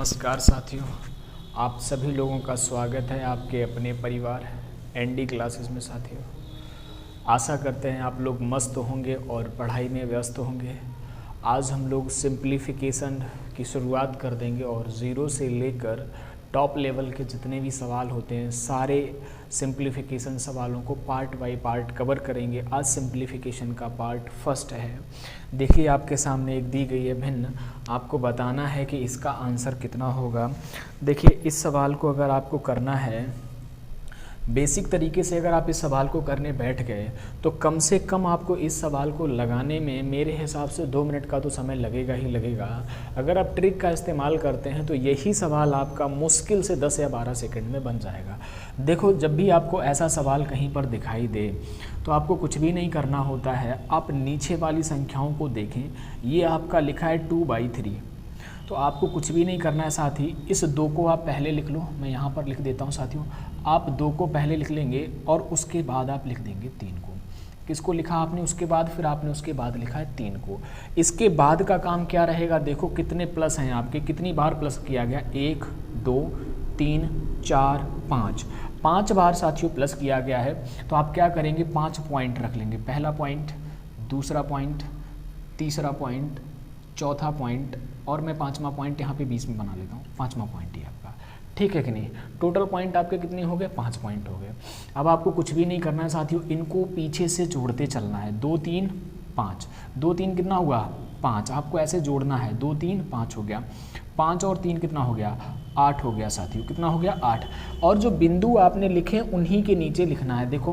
नमस्कार साथियों, आप सभी लोगों का स्वागत है आपके अपने परिवार एनडी क्लासेस में। साथियों, आशा करते हैं आप लोग मस्त होंगे और पढ़ाई में व्यस्त होंगे। आज हम लोग सिंप्लीफिकेशन की शुरुआत कर देंगे और ज़ीरो से लेकर टॉप लेवल के जितने भी सवाल होते हैं सारे सिंप्लीफिकेशन सवालों को पार्ट बाय पार्ट कवर करेंगे। आज सिंप्लीफिकेशन का पार्ट फर्स्ट है। देखिए, आपके सामने एक दी गई है भिन्न, आपको बताना है कि इसका आंसर कितना होगा। देखिए, इस सवाल को अगर आपको करना है बेसिक तरीके से, अगर आप इस सवाल को करने बैठ गए तो कम से कम आपको इस सवाल को लगाने में मेरे हिसाब से 2 मिनट का तो समय लगेगा ही लगेगा। अगर आप ट्रिक का इस्तेमाल करते हैं तो यही सवाल आपका मुश्किल से 10 या 12 सेकंड में बन जाएगा। देखो, जब भी आपको ऐसा सवाल कहीं पर दिखाई दे तो आपको कुछ भी नहीं करना होता है। आप नीचे वाली संख्याओं को देखें, ये आपका लिखा है 2/3, तो आपको कुछ भी नहीं करना है साथी। इस 2 को आप पहले लिख लो, मैं यहाँ पर लिख देता हूँ साथियों। आप 2 को पहले लिख लेंगे और उसके बाद आप लिख देंगे 3 को। किसको लिखा आपने उसके बाद, फिर आपने उसके बाद लिखा है 3 को। इसके बाद का काम क्या रहेगा, देखो कितने प्लस हैं आपके, कितनी बार प्लस किया गया, 1 2 3 4 5, 5 बार साथियों प्लस किया गया है। तो आप क्या करेंगे, 5 पॉइंट रख लेंगे। पहला पॉइंट, दूसरा पॉइंट, तीसरा पॉइंट, चौथा पॉइंट और मैं 5वां पॉइंट यहाँ पे 20 में बना लेता हूँ। 5वां पॉइंट ही आपका, ठीक है कि नहीं। टोटल पॉइंट आपके कितने हो गए, 5 पॉइंट हो गए। अब आपको कुछ भी नहीं करना है साथियों, इनको पीछे से जोड़ते चलना है। 2 3 5, 2 3 कितना हुआ, 5। आपको ऐसे जोड़ना है, 2 3 5 हो गया, 5 और 3 कितना हो गया, 8 हो गया साथियों। कितना हो गया, 8। और जो बिंदु आपने लिखे उन्हीं के नीचे लिखना है। देखो,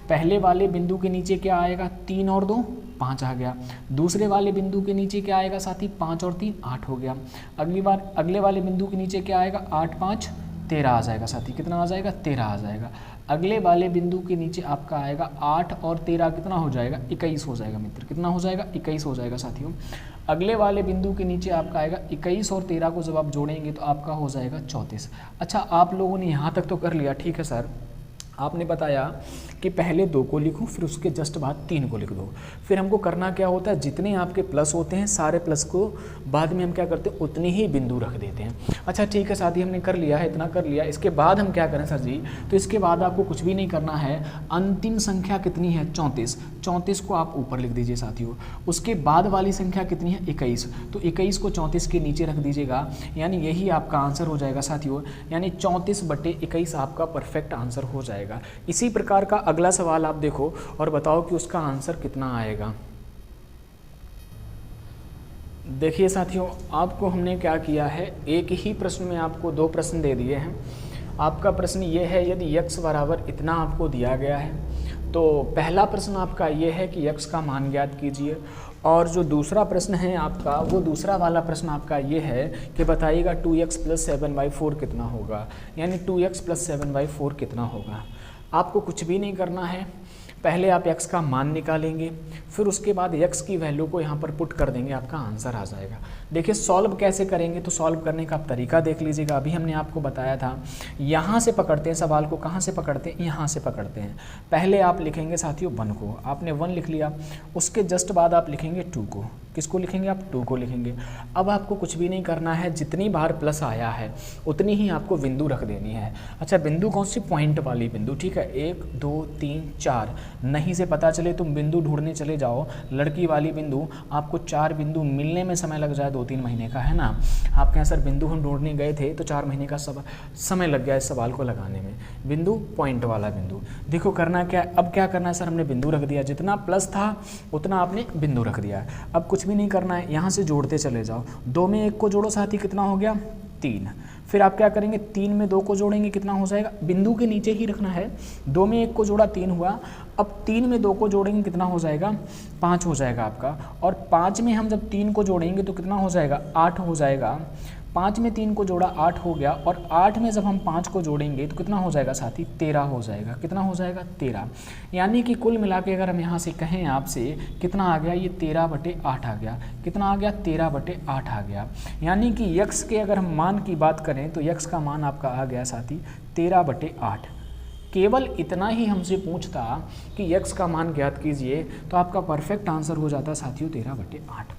पहले वाले बिंदु के नीचे क्या आएगा, 3 और 2 5 आ गया। दूसरे वाले बिंदु के नीचे क्या आएगा साथी, 5 और 3 8 हो गया। अगले वाले बिंदु के नीचे क्या आएगा, 8 5 13 आ जाएगा साथी। कितना आ जाएगा, 13 आ जाएगा। अगले वाले बिंदु के नीचे आपका आएगा 8 और 13 कितना हो जाएगा, 21 हो जाएगा मित्र। कितना हो जाएगा, 21 हो जाएगा साथियों। अगले वाले बिंदु के नीचे आपका आएगा 21 और 13 को जब आप जोड़ेंगे तो आपका हो जाएगा 34। अच्छा, आप लोगों ने यहाँ तक तो कर लिया, ठीक है सर। आपने बताया कि पहले 2 को लिखो, फिर उसके जस्ट बाद 3 को लिख दो। फिर हमको करना क्या होता है, जितने आपके प्लस होते हैं सारे प्लस को बाद में हम क्या करते हैं, उतने ही बिंदु रख देते हैं। अच्छा ठीक है साथी, हमने कर लिया है, इतना कर लिया। इसके बाद हम क्या करें सर जी, तो इसके बाद आपको कुछ भी नहीं करना है। अंतिम संख्या कितनी है, 34। 34 को आप ऊपर लिख दीजिए साथियों। उसके बाद वाली संख्या कितनी है, 21। तो 21 को 34 के नीचे रख दीजिएगा, यानी यही आपका आंसर हो जाएगा साथियों। यानी 34/21 आपका परफेक्ट आंसर हो जाएगा। इसी प्रकार का अगला सवाल आप देखो और बताओ कि उसका आंसर कितना आएगा। देखिए साथियों, आपको हमने क्या किया है, एक ही प्रश्न में आपको 2 प्रश्न दे दिए हैं। आपका प्रश्न ये है, यदि x बराबर इतना आपको दिया गया है तो पहला प्रश्न आपका ये है कि x का मान ज्ञात कीजिए। और जो दूसरा प्रश्न है आपका, वो दूसरा वाला प्रश्न आपका ये है कि बताइएगा 2x + 7/4 कितना होगा, यानी 2x + 7/4 कितना होगा। आपको कुछ भी नहीं करना है, पहले आप x का मान निकालेंगे, फिर उसके बाद x की वैल्यू को यहाँ पर पुट कर देंगे, आपका आंसर आ जाएगा। देखिए सॉल्व कैसे करेंगे, तो सॉल्व करने का आप तरीका देख लीजिएगा। अभी हमने आपको बताया था, यहाँ से पकड़ते हैं सवाल को। कहाँ से पकड़ते हैं, यहाँ से पकड़ते हैं। पहले आप लिखेंगे साथियों 1 को, आपने 1 लिख लिया। उसके जस्ट बाद आप लिखेंगे 2 को। किसको लिखेंगे, आप 2 को लिखेंगे। अब आपको कुछ भी नहीं करना है, जितनी बार प्लस आया है उतनी ही आपको बिंदु रख देनी है। अच्छा, बिंदु कौन सी, पॉइंट वाली बिंदु, ठीक है। 1 2 3 4 नहीं से पता चले तुम बिंदु ढूंढने चले जाओ, लड़की वाली बिंदु। आपको 4 बिंदु मिलने में समय लग जाए 2-3 महीने का, है ना। आप कहें सर बिंदु हम ढूंढने गए थे तो 4 महीने का समय लग गया इस सवाल को लगाने में। बिंदु पॉइंट वाला बिंदु। देखो करना क्या, अब क्या करना है सर, हमने बिंदु रख दिया, जितना प्लस था उतना आपने बिंदु रख दिया। अब कुछ भी नहीं करना है, यहाँ से जोड़ते चले जाओ। 2 में 1 को जोड़ो साथी, कितना हो गया, 3। फिर आप क्या करेंगे, 3 में 2 को जोड़ेंगे, कितना हो जाएगा, बिंदु के नीचे ही रखना है। 2 में 1 को जोड़ा, 3 हुआ। अब 3 में 2 को जोड़ेंगे, कितना हो जाएगा, 5 हो जाएगा आपका। और 5 में हम जब 3 को जोड़ेंगे तो कितना हो जाएगा, 8 हो जाएगा। 5 में 3 को जोड़ा, 8 हो गया। और 8 में जब हम 5 को जोड़ेंगे तो कितना हो जाएगा साथी, 13 हो जाएगा। कितना हो जाएगा, 13। यानी कि कुल मिला के अगर हम यहाँ से कहें आपसे, कितना आ गया, ये 13/8 आ गया। कितना आ गया, 13/8 आ गया। यानी कि x के अगर हम मान की बात करें तो x का मान आपका आ गया साथी 13/8। केवल इतना ही हमसे पूछता कि x का मान ज्ञात कीजिए तो आपका परफेक्ट आंसर हो जाता साथियों 13/8।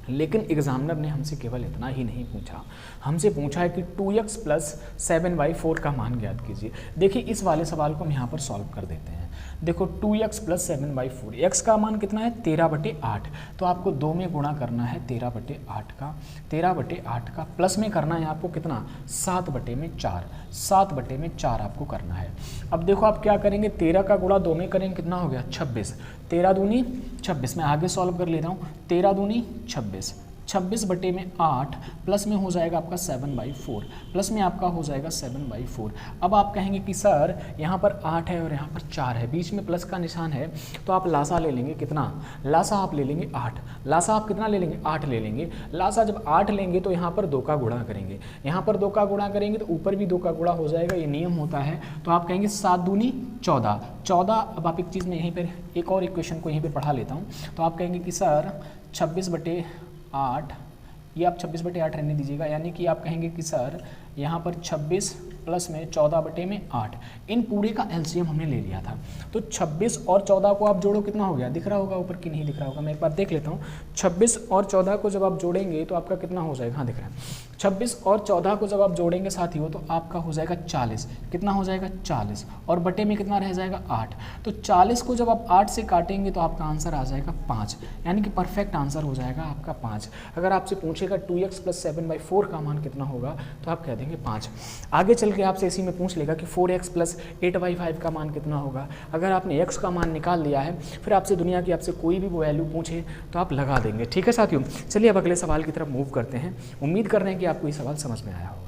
लेकिन एग्जामिनर ने हमसे केवल इतना ही नहीं पूछा, हमसे पूछा है कि 2x प्लस 7/4 का मान ज्ञात कीजिए। देखिए इस वाले सवाल को हम यहाँ पर सॉल्व कर देते हैं। देखो 2x प्लस 7/4, x का मान कितना है 13/8, तो आपको 2 में गुणा करना है 13/8 का, 13/8 का प्लस में करना है आपको कितना 7/4, 7/4 आपको करना है। अब देखो आप क्या करेंगे, 13 का गुणा 2 में करेंगे कितना हो गया 26, 13 दूनी 26, मैं आगे सॉल्व कर लेता हूँ, 13 दूनी 26, 26/8 प्लस में हो जाएगा आपका 7/4, प्लस में आपका हो जाएगा 7/4। अब आप कहेंगे कि सर यहाँ पर 8 है और यहाँ पर 4 है, बीच में प्लस का निशान है, तो आप लासा ले लेंगे कितना, लासा आप ले लेंगे 8, लासा आप कितना ले लेंगे 8 ले लेंगे। लासा जब 8 लेंगे तो यहाँ पर 2 का गुणा करेंगे, यहाँ पर 2 का गुणा करेंगे तो ऊपर भी 2 का गुणा हो जाएगा, ये नियम होता है। तो आप कहेंगे 7 दूनी 14, 14। अब आप एक चीज़ में यहीं पर एक और इक्वेशन को यहीं पर पढ़ा लेता हूँ, तो आप कहेंगे कि सर 26/8, ये आप 26/8 रहने दीजिएगा, यानी कि आप कहेंगे कि सर यहाँ पर 26 प्लस में 14/8, इन पूरे का एलसीएम हमने ले लिया था। तो 26 और 14 को आप जोड़ो कितना हो गया, दिख रहा होगा ऊपर कि नहीं दिख रहा होगा, मैं एक बार देख लेता हूँ। 26 और 14 को जब आप जोड़ेंगे तो आपका कितना हो जाएगा, हाँ दिख रहा है। 26 और 14 को जब आप जोड़ेंगे साथियों तो आपका हो जाएगा 40, कितना हो जाएगा 40, और बटे में कितना रह जाएगा 8। तो 40 को जब आप 8 से काटेंगे तो आपका आंसर आ जाएगा 5, यानी कि परफेक्ट आंसर हो जाएगा आपका 5। अगर आपसे पूछेगा 2x प्लस 7/4 का मान कितना होगा तो आप कह देंगे 5। आगे चल के आपसे इसी में पूछ लेगा कि 4x प्लस 8/5 का मान कितना होगा। अगर आपने x का मान निकाल लिया है, फिर आपसे दुनिया की आपसे कोई भी वैल्यू पूछे तो आप लगा देंगे। ठीक है साथियों, चलिए अब अगले सवाल की तरफ मूव करते हैं। उम्मीद कर रहे हैं कि आपको ये सवाल समझ में आया होगा।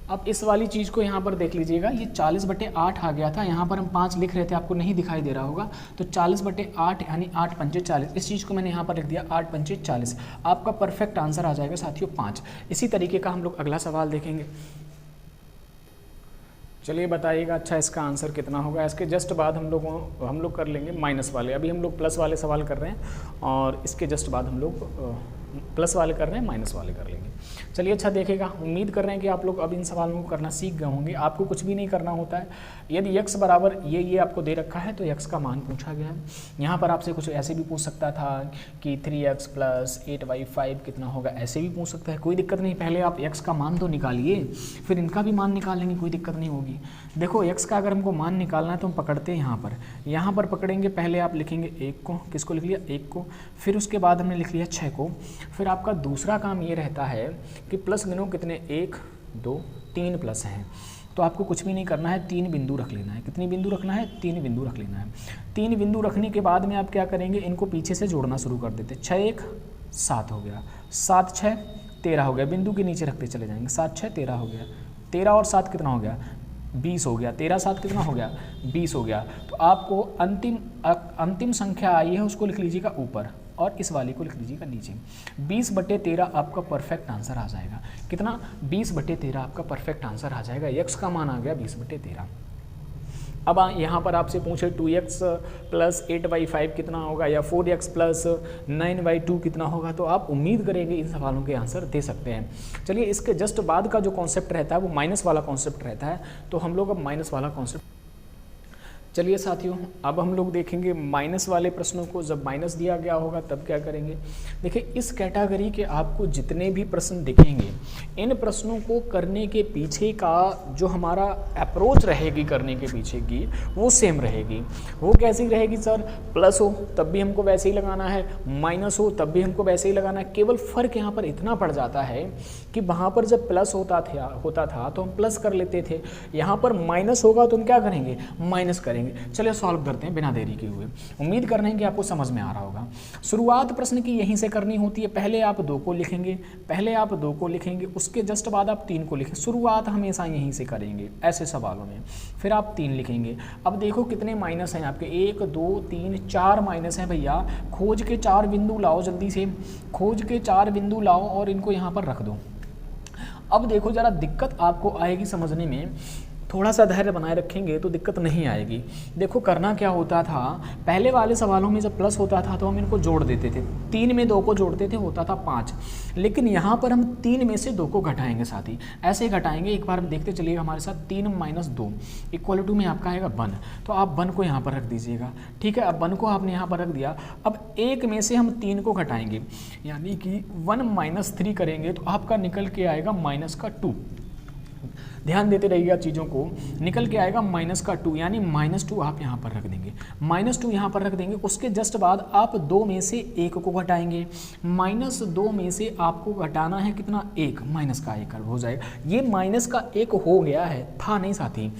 अब इस वाली चीज़ को यहाँ पर देख लीजिएगा, ये 40/8 आ गया था, यहाँ पर हम 5 लिख रहे थे, आपको नहीं दिखाई दे रहा होगा। तो 40/8 यानी 8 पंचे 40, इस चीज़ को मैंने यहाँ पर लिख दिया 8 पंचे 40। आपका परफेक्ट आंसर आ जाएगा साथियों 5। इसी तरीके का हम लोग अगला सवाल देखेंगे। चलिए बताइएगा अच्छा इसका आंसर कितना होगा। इसके जस्ट बाद हम लोग कर लेंगे माइनस वाले, अभी हम लोग प्लस वाले सवाल कर रहे हैं और इसके जस्ट बाद हम लोग प्लस वाले कर रहे हैं, माइनस वाले कर लेंगे। चलिए अच्छा देखेगा, उम्मीद कर रहे हैं कि आप लोग अब इन सवालों को करना सीख गए होंगे। आपको कुछ भी नहीं करना होता है, यदि x बराबर ये आपको दे रखा है तो x का मान पूछा गया है। यहाँ पर आपसे कुछ ऐसे भी पूछ सकता था कि 3x प्लस 8/5 कितना होगा, ऐसे भी पूछ सकता है, कोई दिक्कत नहीं। पहले आप x का मान तो निकालिए, फिर इनका भी मान निकालेंगे, कोई दिक्कत नहीं होगी। देखो x का अगर हमको मान निकालना है तो हम पकड़ते हैं यहाँ पर पकड़ेंगे। पहले आप लिखेंगे 1 को, किसको लिख लिया 1 को, फिर उसके बाद हमने लिख लिया 6 को। फिर आपका दूसरा काम ये रहता है कि प्लस गिनो कितने, 1 2 3 प्लस हैं, तो आपको कुछ भी नहीं करना है, 3 बिंदु रख लेना है। कितनी बिंदु रखना है, 3 बिंदु रख लेना है। 3 बिंदु रखने के बाद में आप क्या करेंगे, इनको पीछे से जोड़ना शुरू कर देते। 6 1 7 हो गया, 7 6 13 हो गया, बिंदु के नीचे रखते चले जाएंगे। 7 6 13 हो गया, 13 और 7 कितना हो गया 20 हो गया, 13 7 कितना हो गया 20 हो गया। तो आपको अंतिम संख्या आई है उसको लिख लीजिएगा ऊपर और इस वाले को लिख लीजिएगा नीचे। 20/13 आपका परफेक्ट आंसर आ जाएगा। कितना, 20/13 आपका परफेक्ट आंसर आ जाएगा। x का मान आ गया 20/13। अब यहाँ पर आपसे पूछे 2x प्लस 8/5 कितना होगा या 4x प्लस 9/2 कितना होगा, तो आप उम्मीद करेंगे इन सवालों के आंसर दे सकते हैं। चलिए इसके जस्ट बाद का जो कॉन्सेप्ट रहता है वो माइनस वाला कॉन्सेप्ट रहता है, तो हम लोग अब माइनस वाला कॉन्सेप्ट। चलिए साथियों, अब हम लोग देखेंगे माइनस वाले प्रश्नों को। जब माइनस दिया गया होगा तब क्या करेंगे। देखिए इस कैटेगरी के आपको जितने भी प्रश्न दिखेंगे, इन प्रश्नों को करने के पीछे का जो हमारा अप्रोच रहेगी करने के पीछे की, वो सेम रहेगी। वो कैसी रहेगी सर, प्लस हो तब भी हमको वैसे ही लगाना है, माइनस हो तब भी हमको वैसे ही लगाना है। केवल फ़र्क यहाँ पर इतना पड़ जाता है कि वहाँ पर जब प्लस होता था तो हम प्लस कर लेते थे, यहाँ पर माइनस होगा तो हम क्या करेंगे, माइनस करेंगे। चलिए सॉल्व करते हैं बिना देरी के हुए। उम्मीद कर रहे हैं कि आपको समझ में आ रहा होगा। शुरुआत प्रश्न की यहीं से करनी होती है। पहले आप 2 को लिखेंगे, उसके जस्ट बाद आप 3 को लिखें। शुरुआत हमेशा यहीं से करेंगे ऐसे सवालों में। फिर आप 3 लिखेंगे। अब देखो कितने माइनस हैं आपके, 1 2 3 4 माइनस हैं भैया। खोज के 4 बिंदु लाओ, जल्दी से खोज के 4 बिंदु लाओ और इनको यहाँ पर रख दो। अब देखो जरा दिक्कत आपको आएगी समझने में थोड़ा सा धैर्य बनाए रखेंगे तो दिक्कत नहीं आएगी। देखो करना क्या होता था, पहले वाले सवालों में जब प्लस होता था तो हम इनको जोड़ देते थे, 3 में 2 को जोड़ते थे, होता था 5। लेकिन यहाँ पर हम 3 में से 2 को घटाएंगे साथ ही, ऐसे ही घटाएंगे। एक बार देखते चलिएगा हमारे साथ, 3 - 2 इक्वल टू में आपका आएगा 1। तो आप 1 को यहाँ पर रख दीजिएगा, ठीक है। अब 1 को आपने यहाँ पर रख दिया। अब 1 में से हम 3 को घटाएंगे, यानी कि 1 - 3 करेंगे तो आपका निकल के आएगा -2। ध्यान देते रहिएगा चीज़ों को, निकल के आएगा -2, यानी -2 आप यहाँ पर रख देंगे, -2 यहाँ पर रख देंगे। उसके जस्ट बाद आप 2 में से 1 को घटाएंगे, -2 में से आपको घटाना है कितना, 1, -1 हो जाएगा। ये -1 हो गया है, था नहीं साथी,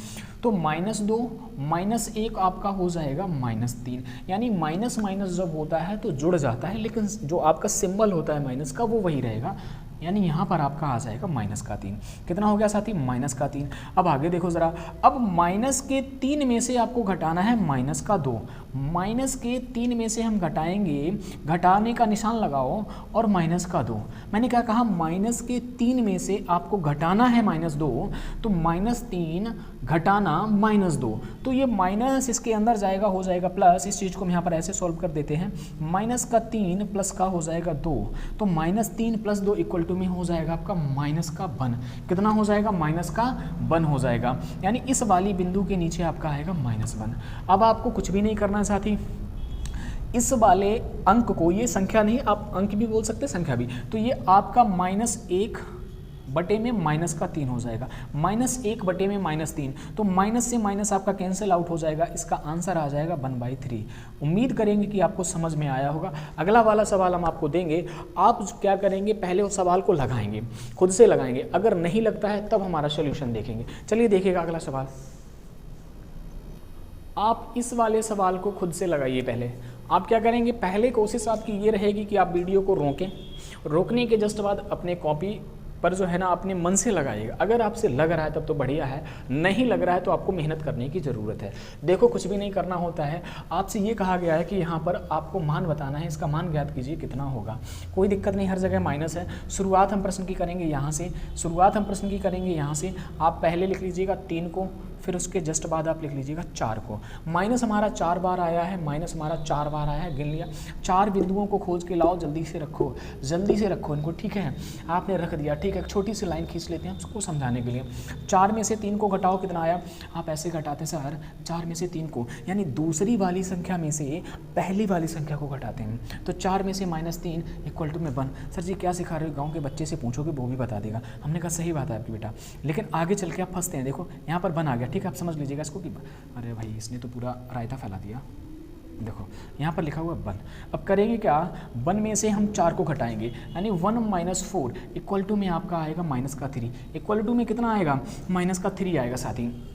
तो -2 -1 आपका हो जाएगा -3, यानी माइनस माइनस जब होता है तो जुड़ जाता है, लेकिन जो आपका सिंबल होता है माइनस का वो वही रहेगा, यानी यहाँ पर आपका आ जाएगा -3। कितना हो गया साथी, -3। अब आगे देखो ज़रा, अब -3 में से आपको घटाना है -2, -3 में से हम घटाएंगे, घटाने का निशान लगाओ और -2। मैंने क्या कहा, -3 में से आपको घटाना है -2, तो -3 घटाना -2, तो ये माइनस इसके अंदर जाएगा, हो जाएगा प्लस। इस चीज़ को हम यहाँ पर ऐसे सॉल्व कर देते हैं, -3 प्लस का हो जाएगा 2, तो -3 + 2 इक्वल टू में हो जाएगा आपका -1। कितना हो जाएगा, -1 हो जाएगा, यानी इस वाली बिंदु के नीचे आपका आएगा -1। अब आपको कुछ भी नहीं करना साथी, इस वाले अंक को, ये संख्या नहीं, आप अंक भी बोल सकते हैं, संख्या भी, तो ये आपका -1 बटे में -3 हो जाएगा, -1 बटे में -3, तो माइनस से माइनस आपका कैंसिल आउट हो जाएगा। इसका आंसर आ जाएगा 1/3। उम्मीद करेंगे कि आपको समझ में आया होगा। अगला वाला सवाल हम आपको देंगे, आप क्या करेंगे, पहले उस सवाल को लगाएंगे, खुद से लगाएंगे, अगर नहीं लगता है तब हमारा सोल्यूशन देखेंगे। चलिए देखिएगा अगला सवाल, आप इस वाले सवाल को खुद से लगाइए। पहले आप क्या करेंगे, पहले कोशिश आपकी ये रहेगी कि आप वीडियो को रोकें, रोकने के जस्ट बाद अपने कॉपी पर जो है ना अपने मन से लगाइएगा। अगर आपसे लग रहा है तब तो बढ़िया है, नहीं लग रहा है तो आपको मेहनत करने की ज़रूरत है। देखो कुछ भी नहीं करना होता है, आपसे ये कहा गया है कि यहाँ पर आपको मान बताना है, इसका मान ज्ञात कीजिए कितना होगा। कोई दिक्कत नहीं, हर जगह माइनस है। शुरुआत हम प्रश्न की करेंगे यहाँ से, शुरुआत हम प्रश्न की करेंगे यहाँ से। आप पहले लिख लीजिएगा 3 को, फिर उसके जस्ट बाद आप लिख लीजिएगा 4 को। माइनस हमारा 4 बार आया है, माइनस हमारा 4 बार आया है, गिन लिया। 4 बिंदुओं को खोज के लाओ, जल्दी से रखो, जल्दी से रखो इनको, ठीक है। आपने रख दिया, ठीक है। एक छोटी सी लाइन खींच लेते हैं उसको समझाने के लिए। 4 में से 3 को घटाओ, कितना आया, आप ऐसे घटाते सर, 4 में से 3 को, यानी दूसरी वाली संख्या में से पहली वाली संख्या को घटाते हैं। तो 4 में से -3 इक्वल टू में 1। सर जी क्या सिखा रहे हो, गाँव के बच्चे से पूछोगे वो भी बता देगा। हमने कहा सही बात है आपकी बेटा, लेकिन आगे चल के आप फंसते हैं। देखो यहाँ पर 1 आ गया, ठीक है, आप समझ लीजिएगा इसको कि अरे भाई इसने तो पूरा रायता फैला दिया। देखो यहाँ पर लिखा हुआ 1। अब करेंगे क्या, 1 में से हम 4 को घटाएंगे, यानी 1 - 4 इक्वल टू में आपका आएगा -3। इक्वल टू में कितना आएगा, -3 आएगा साथी,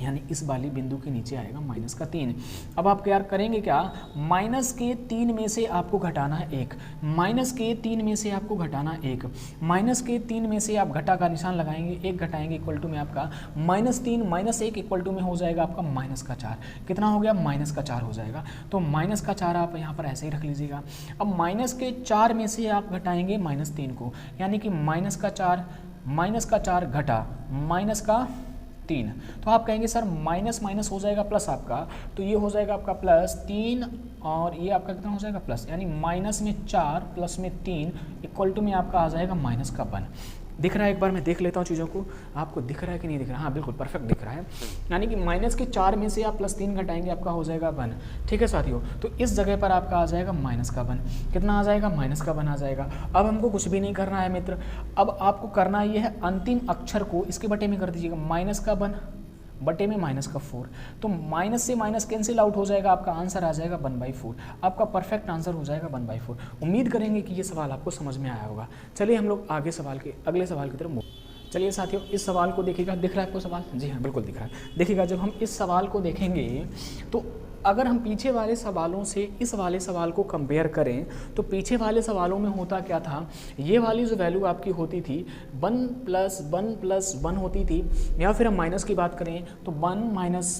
यानी इस वाली बिंदु के नीचे आएगा -3। अब आप क्या करेंगे, क्या -3 में से आपको घटाना है 1, -3 में से आपको घटाना 1, -3 में से आप घटा का निशान लगाएंगे, 1 घटाएंगे इक्वल टू में आपका -3 - 1 इक्वल टू में हो जाएगा आपका -4। कितना हो गया, -4 हो जाएगा। तो -4 आप यहाँ पर ऐसे ही रख लीजिएगा। अब -4 में से आप घटाएंगे -3 को, यानी कि -4 घटा -3, तो आप कहेंगे सर माइनस माइनस हो जाएगा प्लस आपका, तो ये हो जाएगा आपका +3 और ये आपका कितना हो जाएगा प्लस, यानी माइनस में 4 प्लस में 3 इक्वल टू में आपका आ जाएगा -1। दिख रहा है, एक बार मैं देख लेता हूँ चीज़ों को, आपको दिख रहा है कि नहीं दिख रहा है, हाँ बिल्कुल परफेक्ट दिख रहा है। यानी कि -4 में से आप +3 घटाएंगे, आपका हो जाएगा 1। ठीक है साथियों, तो इस जगह पर आपका आ जाएगा -1। कितना आ जाएगा, -1 आ जाएगा। अब हमको कुछ भी नहीं करना है मित्र, अब आपको करना ये है अंतिम अक्षर को इसके बटे में कर दीजिएगा, -1 बटे में -4, तो माइनस से माइनस कैंसिल आउट हो जाएगा, आपका आंसर आ जाएगा 1/4। आपका परफेक्ट आंसर हो जाएगा 1/4। उम्मीद करेंगे कि ये सवाल आपको समझ में आया होगा। चलिए हम लोग आगे अगले सवाल की तरफ मूव। चलिए साथियों, इस सवाल को देखिएगा, दिख रहा है आपको सवाल, जी हाँ बिल्कुल दिख रहा है। देखिएगा जब हम इस सवाल को देखेंगे तो अगर हम पीछे वाले सवालों से इस वाले सवाल को कंपेयर करें तो पीछे वाले सवालों में होता क्या था, ये वाली जो वैल्यू आपकी होती थी 1 + 1 होती थी, या फिर हम माइनस की बात करें तो 1 -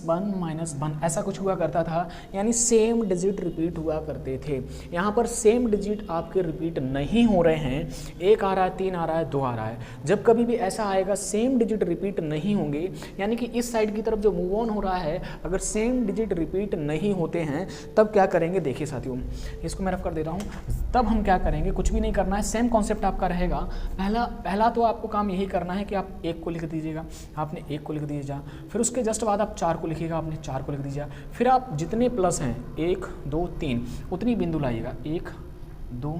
1 - 1 ऐसा कुछ हुआ करता था, यानी सेम डिजिट रिपीट हुआ करते थे। यहाँ पर सेम डिजिट आपके रिपीट नहीं हो रहे हैं, 1 आ रहा है, 3 आ रहा है, 2 आ रहा है। जब कभी भी ऐसा आएगा सेम डिजिट रिपीट नहीं होंगे, यानी कि इस साइड की तरफ जो मूव ऑन हो रहा है अगर सेम डिजिट रिपीट नहीं होते हैं तब क्या करेंगे, देखिए साथियों इसको मैं रफ कर दे रहा हूँ। तब हम क्या करेंगे, कुछ भी नहीं करना है, सेम कॉन्सेप्ट आपका रहेगा। पहला तो आपको काम यही करना है कि आप 1 को लिख दीजिएगा, आपने 1 को लिख दीजिएगा, फिर उसके जस्ट बाद आप 4 को लिखिएगा, आपने 4 को लिख दीजिएगा, फिर आप जितने प्लस हैं 1 2 3 उतनी बिंदु लाइएगा, 1 2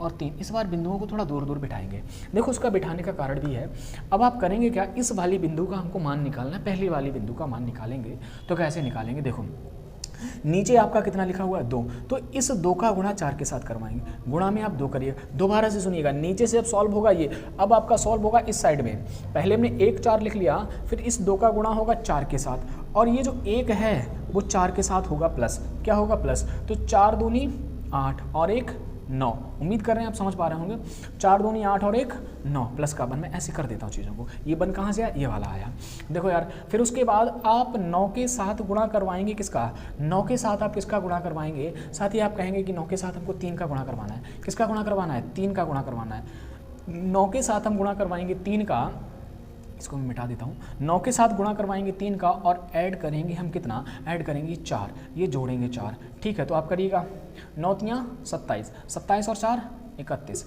और 3। इस बार बिंदुओं को थोड़ा दूर दूर बिठाएंगे। देखो उसका बिठाने का कारण भी है। अब आप करेंगे क्या, इस वाली बिंदु का हमको मान निकालना है, पहली वाली बिंदु का मान निकालेंगे। तो कैसे निकालेंगे, देखो नीचे आपका कितना लिखा हुआ है 2, तो इस 2 का गुणा 4 के साथ करवाएंगे। गुणा में आप 2 करिएगा, दोबारा से सुनिएगा, नीचे से अब सॉल्व होगा ये, अब आपका सॉल्व होगा इस साइड में। पहले हमने 1 4 लिख लिया, फिर इस 2 का गुणा होगा 4 के साथ, और ये जो 1 है वो 4 के साथ होगा प्लस, क्या होगा प्लस, तो 4 दूनी 8 और 1 9। उम्मीद कर रहे हैं आप समझ पा रहे होंगे। 4 दूनी 8 और 1 9, प्लस का बन मैं ऐसे कर देता हूँ चीज़ों को। ये बन कहाँ से आया, ये वाला आया। देखो यार, फिर उसके बाद आप 9 के साथ गुणा करवाएंगे, किसका, 9 के साथ आप किसका गुणा करवाएंगे, साथ ही आप कहेंगे कि 9 के साथ हमको 3 का गुणा करवाना है। किसका गुणा करवाना है, 3 का गुणा करवाना है। 9 के साथ हम गुणा करवाएंगे 3 का, इसको मैं मिटा देता हूँ। 9 के साथ गुणा करवाएंगे 3 का, और ऐड करेंगे हम कितना, ऐड करेंगे 4, ये जोड़ेंगे 4। ठीक है, तो आप करिएगा 9 तियाँ 27, 27 और 4 31,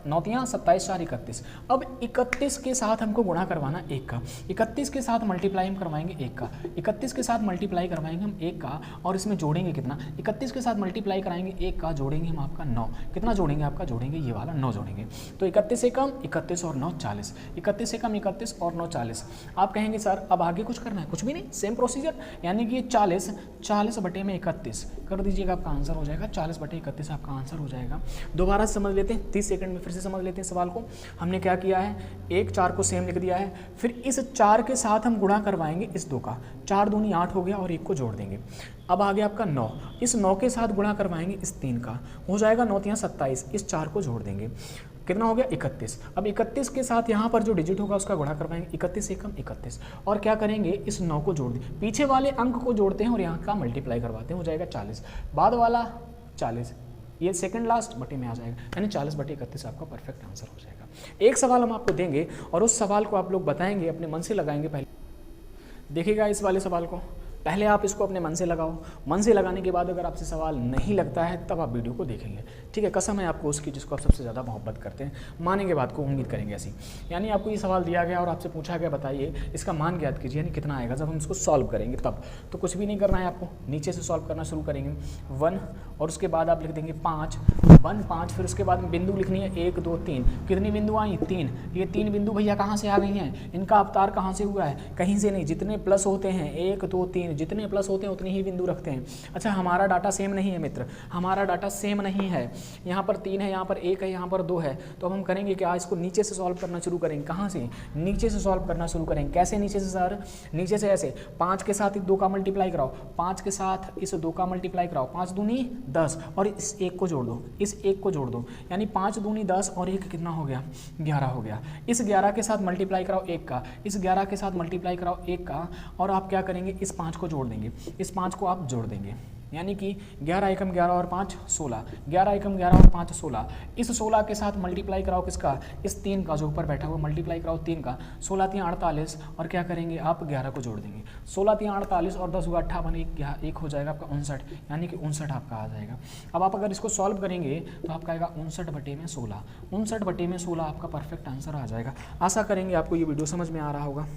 9 तियाँ 27 4 31। अब 31 के साथ हमको गुणा करवाना 1 का, 31 के साथ मल्टीप्लाई हम करवाएंगे 1 का, 31 के साथ मल्टीप्लाई करवाएंगे हम 1 का, और इसमें जोड़ेंगे कितना, 31 के साथ मल्टीप्लाई कराएंगे 1 का, जोड़ेंगे हम आपका 9। कितना जोड़ेंगे आपका, जोड़ेंगे ये वाला 9 जोड़ेंगे। तो 31 से कम 31 और 9 40, 31 से कम 31 और 9 40। आप कहेंगे सर अब आगे कुछ करना है, कुछ भी नहीं, सेम प्रोसीजर, यानी कि 40 बटे में 31 कर दीजिएगा, आपका आंसर हो जाएगा। 40 बटे 31 आपका आंसर हो जाएगा। दोबारा समझ लेते हैं, 30 सेकंड में फिर से समझ लेते हैं सवाल को। हमने क्या किया है, 1 4 को सेम लिख दिया है, फिर इस 4 के साथ हम गुणा करवाएंगे इस 2 का, 4 दूनी 8 हो गया, और 1 को जोड़ देंगे। अब आ गया आपका 9, इस 9 के साथ गुणा करवाएंगे इस 3 का, हो जाएगा 9 तियाँ 27, इस 4 को जोड़ देंगे, कितना हो गया 31। अब 31 के साथ यहाँ पर जो डिजिट होगा उसका गुणा करवाएंगे, 31 से कम 31, और क्या करेंगे इस 9 को जोड़ दें, पीछे वाले अंक को जोड़ते हैं और यहाँ का मल्टीप्लाई करवाते हैं, हो जाएगा 40, बाद वाला 40, ये सेकंड लास्ट बटे में आ जाएगा, यानी 40 बटे 31 आपका परफेक्ट आंसर हो जाएगा। एक सवाल हम आपको देंगे और उस सवाल को आप लोग बताएंगे, अपने मन से लगाएंगे। पहले देखिएगा इस वाले सवाल को, पहले आप इसको अपने मन से लगाओ, मन से लगाने के बाद अगर आपसे सवाल नहीं लगता है तब आप वीडियो को देखेंगे, ठीक है। कसम है आपको उसकी जिसको आप सबसे ज़्यादा मोहब्बत करते हैं, मानेंगे बात को, उम्मीद करेंगे ऐसी। यानी आपको ये सवाल दिया गया और आपसे पूछा गया बताइए इसका मान ज्ञात कीजिए, यानी कितना आएगा। जब हम इसको सॉल्व करेंगे तब तो कुछ भी नहीं करना है आपको, नीचे से सॉल्व करना शुरू करेंगे 1, और उसके बाद आप लिख देंगे 5, 1 5, फिर उसके बाद बिंदु लिखनी है 1 2 3। कितनी बिंदु आई, 3। ये 3 बिंदु भैया कहाँ से आ गई हैं, इनका अवतार कहाँ से हुआ है, कहीं से नहीं। जितने प्लस होते हैं 1 2 3, जितने प्लस होते हैं उतनी ही बिंदु रखते हैं। अच्छा, हमारा डाटा सेम नहीं है मित्र, हमारा डाटा सेम नहीं है। यहाँ पर 3 है, यहाँ पर 1 है, यहाँ पर 2 है। तो अब हम करेंगे क्या, इसको नीचे से सॉल्व करना शुरू करेंगे। कहाँ से, नीचे से सॉल्व करना शुरू करेंगे। कैसे नीचे से सर, नीचे से ऐसे 5 के साथ 2 का मल्टीप्लाई कराओ, 5 के साथ इस 2 का मल्टीप्लाई कराओ, 5 दूनी 10, और इस 1 को जोड़ दो, इस 1 को जोड़ दो, यानी 5 दूनी 10 और 1 कितना हो गया, 11 हो गया। इस 11 के साथ मल्टीप्लाई कराओ 1 का, इस 11 के साथ मल्टीप्लाई कराओ 1 का, और आप क्या करेंगे, इस 5 को जोड़ देंगे, इस 5 को आप जोड़ देंगे, यानी कि 11 एकम 11 और 5 16, 11 एकम 11 और 5 16। इस 16 के साथ मल्टीप्लाई कराओ किसका, इस 3 का जो ऊपर बैठा हुआ, मल्टीप्लाई कराओ 3 का, 16 3 48, और क्या करेंगे आप 11 को जोड़ देंगे, 16 3 48 और 10 हुआ 58, एक हो जाएगा आपका 59, यानी कि 59 आपका आ जाएगा। अब आप अगर इसको सॉल्व करेंगे तो आपका आएगा 59 बटे में 16, 59 बटे में 16 आपका परफेक्ट आंसर आ जाएगा। आशा करेंगे आपको ये वीडियो समझ में आ रहा होगा।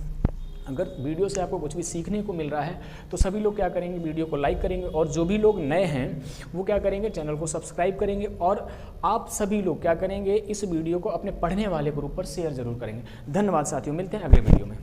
अगर वीडियो से आपको कुछ भी सीखने को मिल रहा है तो सभी लोग क्या करेंगे, वीडियो को लाइक करेंगे, और जो भी लोग नए हैं वो क्या करेंगे, चैनल को सब्सक्राइब करेंगे, और आप सभी लोग क्या करेंगे, इस वीडियो को अपने पढ़ने वाले ग्रुप पर शेयर जरूर करेंगे। धन्यवाद साथियों, मिलते हैं अगले वीडियो में।